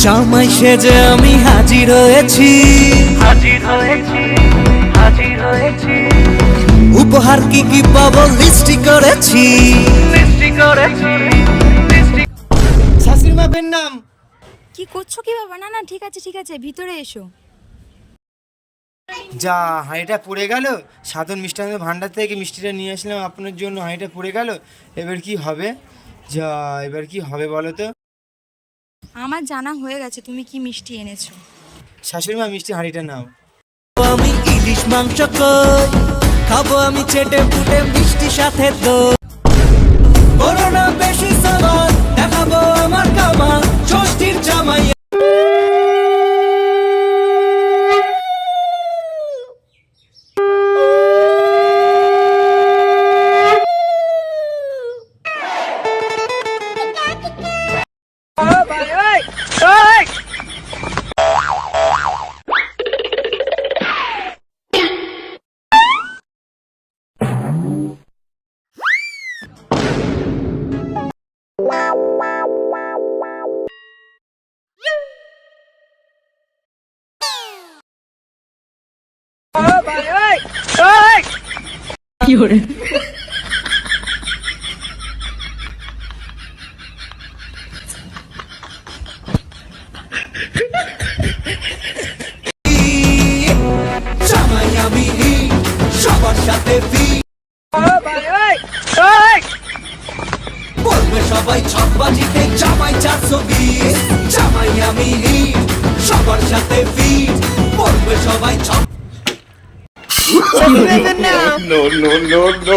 জামাই সেজে আমি হাজির হয়েছি, উপহার কি কি পাবো লিস্টি করেছি। শাশুড়ি মাপের নাম কি করছো কি বাবা? না না, ঠিক আছে ঠিক আছে, ভিতরে এসো। যা, হাঁড়িটা পড়ে গেল। সাধন মিষ্টান্ন ভান্ডার থেকে মিষ্টিটা নিয়ে আসলাম আপনার জন্য, হাঁড়িটা পড়ে গেল। এবার কি হবে? যা, এবার কি হবে বলো তো? আমার জানা হয়ে গেছে তুমি কি মিষ্টি এনেছো। শাশুড়ি মা, মিষ্টি হাঁড়িটা নাও। আমি ইলিশ মাংস কই খাবো আমি চেটে পুটে মিষ্টি সাথে দই। করোনা বেশি সামান দেখাবো আমার কামান, ষষ্ঠীর জামাই। জামাই আমি সবার সাথে বলবে সবাই ছকবাজিতে জামাই 420। জামাই আমি সবার সাথে ফিট, বলবে সবাই ছক। No, no, no, no.